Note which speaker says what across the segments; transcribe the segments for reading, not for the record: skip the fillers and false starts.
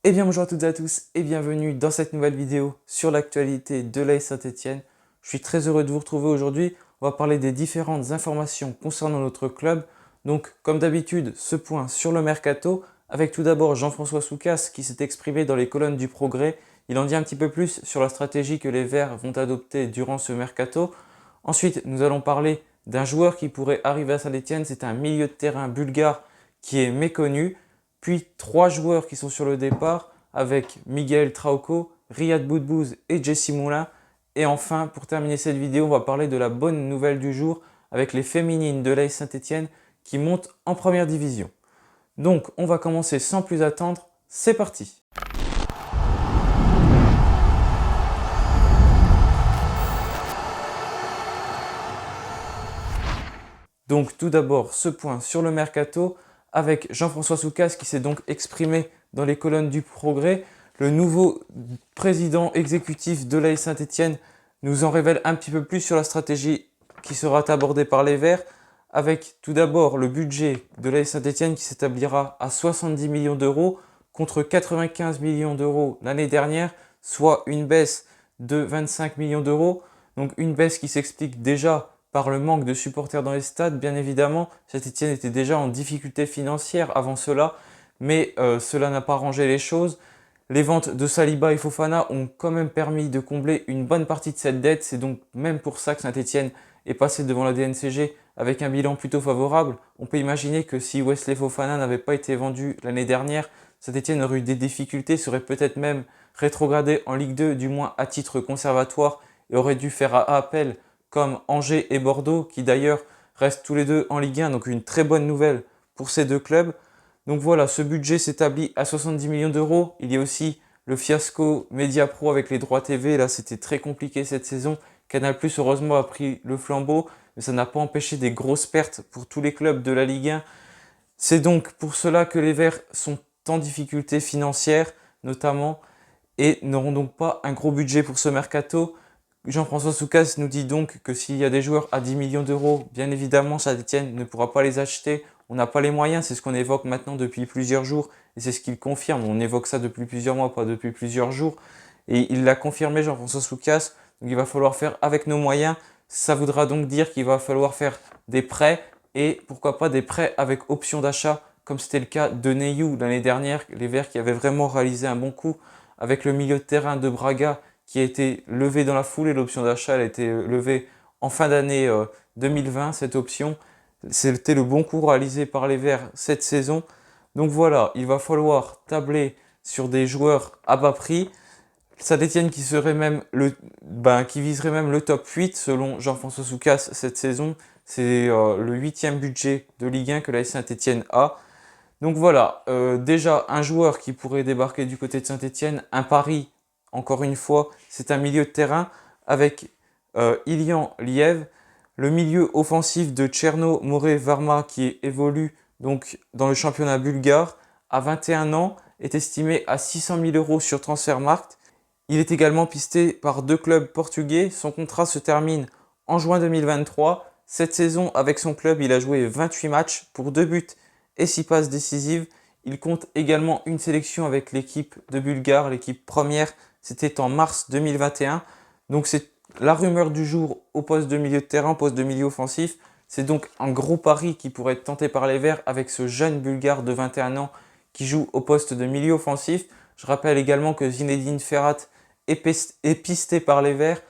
Speaker 1: Eh bien bonjour à toutes et à tous et bienvenue dans cette nouvelle vidéo sur l'actualité de l'AS Saint-Étienne. Je suis très heureux de vous retrouver aujourd'hui. On va parler des différentes informations concernant notre club. Donc comme d'habitude, ce point sur le mercato avec tout d'abord Jean-François Soucas qui s'est exprimé dans les colonnes du Progrès. Il en dit un petit peu plus sur la stratégie que les Verts vont adopter durant ce mercato. Ensuite, nous allons parler d'un joueur qui pourrait arriver à Saint-Étienne. C'est un milieu de terrain bulgare qui est méconnu. Puis 3 joueurs qui sont sur le départ avec Miguel Trauco, Riyad Boudbouz et Jesse Moulin. Et enfin, pour terminer cette vidéo, on va parler de la bonne nouvelle du jour avec les féminines de l'AS Saint-Étienne qui montent en première division. Donc, on va commencer sans plus attendre. C'est parti! Donc, tout d'abord, ce point sur le mercato avec Jean-François Soucas qui s'est donc exprimé dans les colonnes du Progrès. Le nouveau président exécutif de l'AS Saint-Étienne nous en révèle un petit peu plus sur la stratégie qui sera abordée par les Verts, avec tout d'abord le budget de l'AS Saint-Étienne qui s'établira à 70 millions d'euros contre 95 millions d'euros l'année dernière, soit une baisse de 25 millions d'euros. Donc une baisse qui s'explique déjà par le manque de supporters dans les stades. Bien évidemment, Saint-Étienne était déjà en difficulté financière avant cela, mais cela n'a pas arrangé les choses. Les ventes de Saliba et Fofana ont quand même permis de combler une bonne partie de cette dette. C'est donc même pour ça que Saint-Étienne est passé devant la DNCG avec un bilan plutôt favorable. On peut imaginer que si Wesley Fofana n'avait pas été vendu l'année dernière, Saint-Étienne aurait eu des difficultés, serait peut-être même rétrogradé en Ligue 2, du moins à titre conservatoire, et aurait dû faire appel comme Angers et Bordeaux, qui d'ailleurs restent tous les deux en Ligue 1, donc une très bonne nouvelle pour ces deux clubs. Donc voilà, ce budget s'établit à 70 millions d'euros. Il y a aussi le fiasco Mediapro avec les droits TV. Là, c'était très compliqué cette saison. Canal+, heureusement, a pris le flambeau, mais ça n'a pas empêché des grosses pertes pour tous les clubs de la Ligue 1. C'est donc pour cela que les Verts sont en difficulté financière, notamment, et n'auront donc pas un gros budget pour ce mercato. Jean-François Soucas nous dit donc que s'il y a des joueurs à 10 millions d'euros, bien évidemment, Saint-Étienne ne pourra pas les acheter. On n'a pas les moyens, c'est ce qu'on évoque maintenant depuis plusieurs jours et c'est ce qu'il confirme. On évoque ça depuis plusieurs mois, pas depuis plusieurs jours. Et il l'a confirmé, Jean-François Soucas. Donc il va falloir faire avec nos moyens. Ça voudra donc dire qu'il va falloir faire des prêts et pourquoi pas des prêts avec option d'achat, comme c'était le cas de Neyou l'année dernière. Les Verts qui avaient vraiment réalisé un bon coup avec le milieu de terrain de Braga qui a été levé dans la foulée. L'option d'achat a été levée en fin d'année 2020, cette option. C'était le bon coup réalisé par les Verts cette saison. Donc voilà, il va falloir tabler sur des joueurs à bas prix. Saint-Étienne qui serait même qui viserait même le top 8 selon Jean-François Soucas cette saison. C'est le 8e budget de Ligue 1 que la Saint-Étienne a. Donc voilà, déjà un joueur qui pourrait débarquer du côté de Saint-Étienne, un pari. Encore une fois, c'est un milieu de terrain avec Ilian Liev, le milieu offensif de Cherno More Varma qui évolue donc dans le championnat bulgare à 21 ans, est estimé à 600 000 euros sur Transfermarkt. Il est également pisté par 2 clubs portugais. Son contrat se termine en juin 2023. Cette saison, avec son club, il a joué 28 matchs pour 2 buts et 6 passes décisives. Il compte également une sélection avec l'équipe de Bulgare, l'équipe première. C'était en mars 2021. Donc c'est la rumeur du jour au poste de milieu de terrain, poste de milieu offensif. C'est donc un gros pari qui pourrait être tenté par les Verts avec ce jeune Bulgare de 21 ans qui joue au poste de milieu offensif. Je rappelle également que Zinedine Ferrat est pisté par les Verts.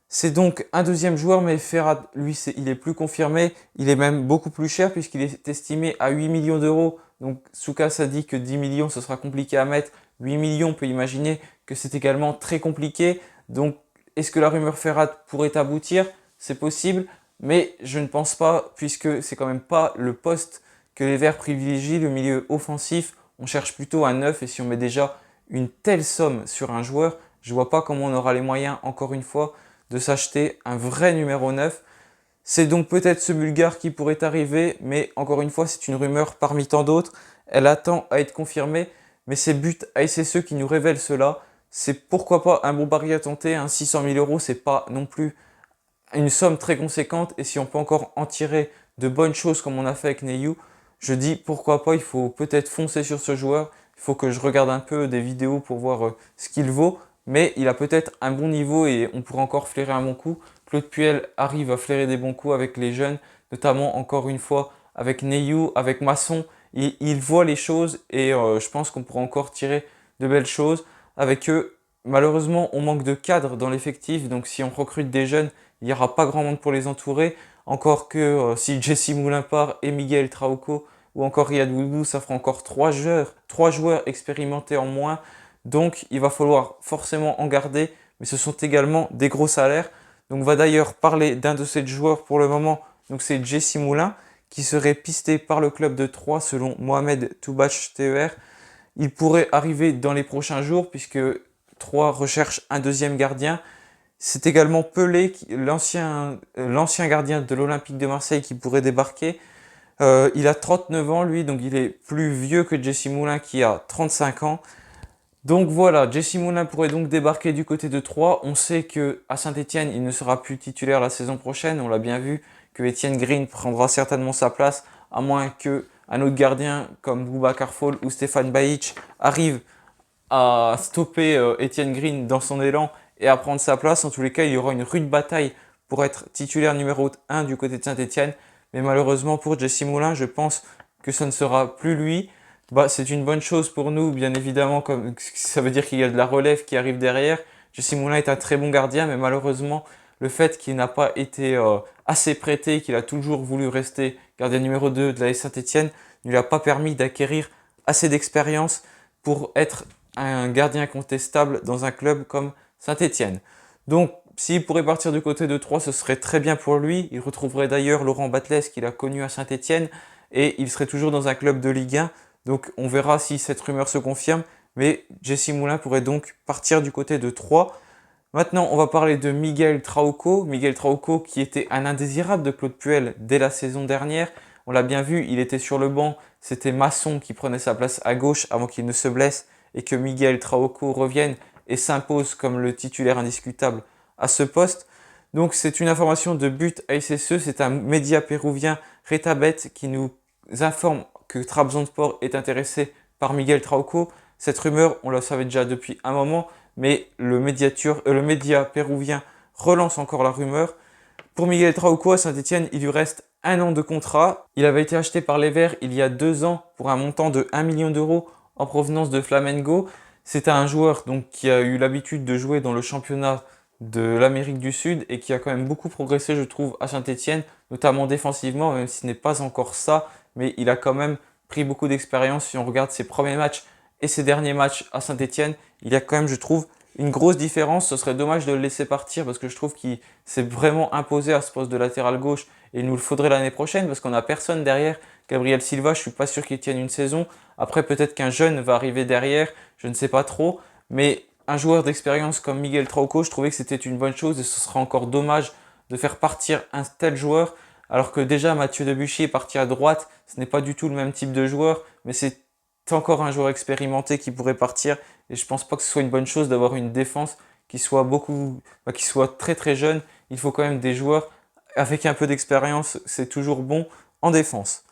Speaker 1: C'est donc un deuxième joueur, mais Ferrat, lui, il est plus confirmé. Il est même beaucoup plus cher puisqu'il est estimé à 8 millions d'euros. Donc Soucas a dit que 10 millions, ce sera compliqué à mettre. 8 millions, on peut imaginer que c'est également très compliqué. Donc, est-ce que la rumeur Ferrat pourrait aboutir? C'est possible, mais je ne pense pas puisque c'est quand même pas le poste que les Verts privilégient, le milieu offensif. On cherche plutôt un neuf et si on met déjà une telle somme sur un joueur, je ne vois pas comment on aura les moyens, encore une fois, de s'acheter un vrai numéro 9. C'est donc peut-être ce Bulgare qui pourrait arriver, mais encore une fois, c'est une rumeur parmi tant d'autres. Elle attend à être confirmée, mais c'est But ASSE qui nous révèle cela. C'est pourquoi pas un bon pari à tenter, 600 000 euros, c'est pas non plus une somme très conséquente, et si on peut encore en tirer de bonnes choses comme on a fait avec Neyou, je dis pourquoi pas, il faut peut-être foncer sur ce joueur. Il faut que je regarde un peu des vidéos pour voir ce qu'il vaut. Mais il a peut-être un bon niveau et on pourrait encore flairer un bon coup. Claude Puel arrive à flairer des bons coups avec les jeunes, notamment encore une fois avec Neyou, avec Masson. Il voit les choses et je pense qu'on pourra encore tirer de belles choses avec eux. Malheureusement, on manque de cadre dans l'effectif, donc si on recrute des jeunes, il n'y aura pas grand monde pour les entourer. Encore que si Jesse Moulin part et Miguel Trauco ou encore Riyad Boudbouz, ça fera encore trois joueurs expérimentés en moins. Donc il va falloir forcément en garder, mais ce sont également des gros salaires. Donc on va d'ailleurs parler d'un de ces joueurs pour le moment, donc c'est Jesse Moulin, qui serait pisté par le club de Troyes selon Mohamed Toubach TER. Il pourrait arriver dans les prochains jours puisque Troyes recherche un deuxième gardien. C'est également Pelé, l'ancien gardien de l'Olympique de Marseille, qui pourrait débarquer. Il a 39 ans lui, donc il est plus vieux que Jesse Moulin qui a 35 ans. Donc voilà, Jesse Moulin pourrait donc débarquer du côté de Troyes. On sait qu'à Saint-Etienne, il ne sera plus titulaire la saison prochaine. On l'a bien vu que Etienne Green prendra certainement sa place, à moins qu'un autre gardien comme Boubacar Fall ou Stéphane Bajic arrive à stopper Etienne Green dans son élan et à prendre sa place. En tous les cas, il y aura une rude bataille pour être titulaire numéro 1 du côté de Saint-Etienne. Mais malheureusement pour Jesse Moulin, je pense que ça ne sera plus lui. C'est une bonne chose pour nous, bien évidemment, comme ça veut dire qu'il y a de la relève qui arrive derrière. Jesse Moulin est un très bon gardien, mais malheureusement, le fait qu'il n'a pas été assez prêté, qu'il a toujours voulu rester gardien numéro 2 de l'AS Saint-Etienne, ne lui a pas permis d'acquérir assez d'expérience pour être un gardien contestable dans un club comme Saint-Etienne. Donc, s'il pourrait partir du côté de Troyes, ce serait très bien pour lui. Il retrouverait d'ailleurs Laurent Batles qu'il a connu à Saint-Etienne et il serait toujours dans un club de Ligue 1. Donc on verra si cette rumeur se confirme, mais Jesse Moulin pourrait donc partir du côté de Troyes. Maintenant, on va parler de Miguel Trauco. Miguel Trauco qui était un indésirable de Claude Puel dès la saison dernière. On l'a bien vu, il était sur le banc. C'était Masson qui prenait sa place à gauche avant qu'il ne se blesse et que Miguel Trauco revienne et s'impose comme le titulaire indiscutable à ce poste. Donc c'est une information de But ASSE, c'est un média péruvien, Retabet, qui nous informe que Trabzonspor est intéressé par Miguel Trauco. Cette rumeur, on la savait déjà depuis un moment, mais le média péruvien relance encore la rumeur. Pour Miguel Trauco à Saint-Etienne, il lui reste un an de contrat. Il avait été acheté par les Verts il y a 2 ans pour un montant de 1 million d'euros en provenance de Flamengo. C'est un joueur donc, qui a eu l'habitude de jouer dans le championnat de l'Amérique du Sud et qui a quand même beaucoup progressé, je trouve, à Saint-Etienne, notamment défensivement, même si ce n'est pas encore ça, mais il a quand même pris beaucoup d'expérience. Si on regarde ses premiers matchs et ses derniers matchs à Saint-Etienne, il y a quand même, je trouve, une grosse différence. Ce serait dommage de le laisser partir parce que je trouve qu'il s'est vraiment imposé à ce poste de latéral gauche et il nous le faudrait l'année prochaine parce qu'on n'a personne derrière. Gabriel Silva, je suis pas sûr qu'il tienne une saison. Après, peut-être qu'un jeune va arriver derrière, je ne sais pas trop. Mais un joueur d'expérience comme Miguel Trauco, je trouvais que c'était une bonne chose et ce serait encore dommage de faire partir un tel joueur. Alors que déjà Mathieu Debuchy est parti à droite, ce n'est pas du tout le même type de joueur, mais c'est encore un joueur expérimenté qui pourrait partir. Et je pense pas que ce soit une bonne chose d'avoir une défense qui soit qui soit très très jeune. Il faut quand même des joueurs avec un peu d'expérience, c'est toujours bon en défense.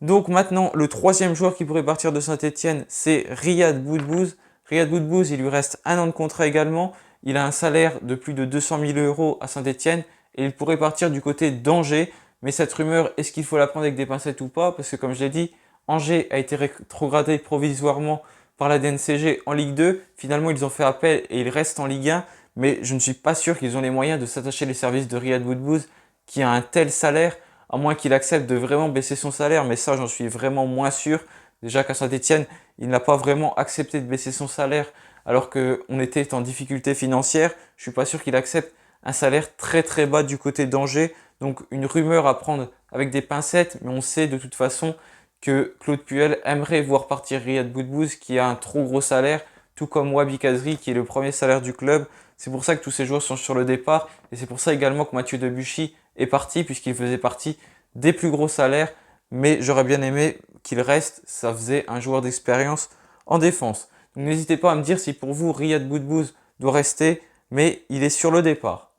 Speaker 1: Donc maintenant, le troisième joueur qui pourrait partir de Saint-Etienne, c'est Riyad Boudbouz. Riyad Boudbouz, il lui reste un an de contrat également. Il a un salaire de plus de 200 000 euros à Saint-Etienne et il pourrait partir du côté d'Angers. Mais cette rumeur, est-ce qu'il faut la prendre avec des pincettes ou pas? Parce que comme je l'ai dit, Angers a été rétrogradé provisoirement par la DNCG en Ligue 2. Finalement, ils ont fait appel et ils restent en Ligue 1. Mais je ne suis pas sûr qu'ils ont les moyens de s'attacher les services de Riyad Boudbouz qui a un tel salaire, à moins qu'il accepte de vraiment baisser son salaire. Mais ça, j'en suis vraiment moins sûr. Déjà qu'à Saint-Etienne, il n'a pas vraiment accepté de baisser son salaire alors qu'on était en difficulté financière. Je suis pas sûr qu'il accepte un salaire très très bas du côté d'Angers. Donc une rumeur à prendre avec des pincettes, mais on sait de toute façon que Claude Puel aimerait voir partir Riyad Boudbouz qui a un trop gros salaire, tout comme Wabi Kazri qui est le premier salaire du club. C'est pour ça que tous ces joueurs sont sur le départ et c'est pour ça également que Mathieu Debuchy est parti puisqu'il faisait partie des plus gros salaires. Mais j'aurais bien aimé qu'il reste, ça faisait un joueur d'expérience en défense. Donc n'hésitez pas à me dire si pour vous Riyad Boudbouz doit rester, mais il est sur le départ.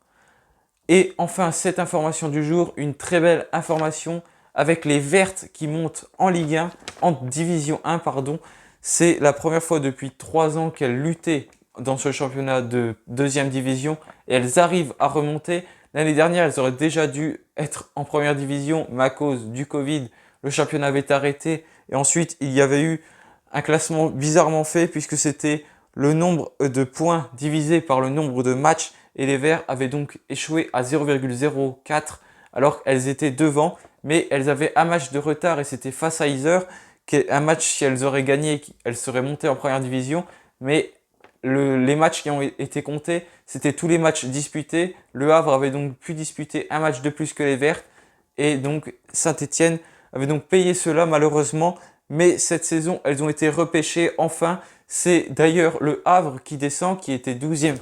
Speaker 1: Et enfin, cette information du jour, une très belle information avec les Vertes qui montent en Ligue 1, en Division 1, pardon. C'est la première fois depuis 3 ans qu'elles luttaient dans ce championnat de deuxième division et elles arrivent à remonter. L'année dernière, elles auraient déjà dû être en première division, mais à cause du Covid, le championnat avait arrêté. Et ensuite, il y avait eu un classement bizarrement fait puisque c'était le nombre de points divisé par le nombre de matchs et les Verts avaient donc échoué à 0,04 alors qu'elles étaient devant, mais elles avaient un match de retard et c'était face à Yser, un match si elles auraient gagné, elles seraient montées en première division, mais les matchs qui ont été comptés, c'était tous les matchs disputés. Le Havre avait donc pu disputer un match de plus que les Verts et donc Saint-Étienne avait donc payé cela malheureusement, mais cette saison, elles ont été repêchées enfin. C'est d'ailleurs le Havre qui descend, qui était 12e.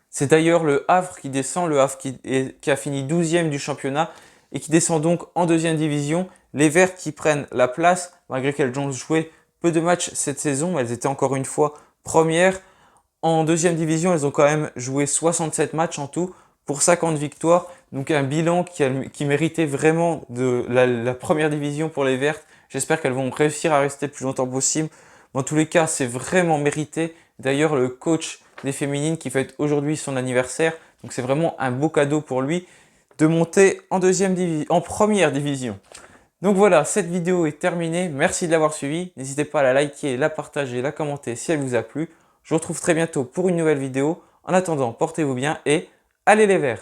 Speaker 1: C'est d'ailleurs le Havre qui descend, le Havre qui a fini 12e du championnat et qui descend donc en deuxième division. Les Verts qui prennent la place, malgré qu'elles ont joué peu de matchs cette saison, mais elles étaient encore une fois premières. En deuxième division, elles ont quand même joué 67 matchs en tout pour 50 victoires. Donc un bilan qui méritait vraiment de la première division pour les Vertes. J'espère qu'elles vont réussir à rester le plus longtemps possible. Dans tous les cas, c'est vraiment mérité. D'ailleurs, le coach des féminines qui fête aujourd'hui son anniversaire, donc c'est vraiment un beau cadeau pour lui de monter en première division. Donc voilà, cette vidéo est terminée. Merci de l'avoir suivi. N'hésitez pas à la liker, la partager, la commenter si elle vous a plu. Je vous retrouve très bientôt pour une nouvelle vidéo. En attendant, portez-vous bien et allez les Verts!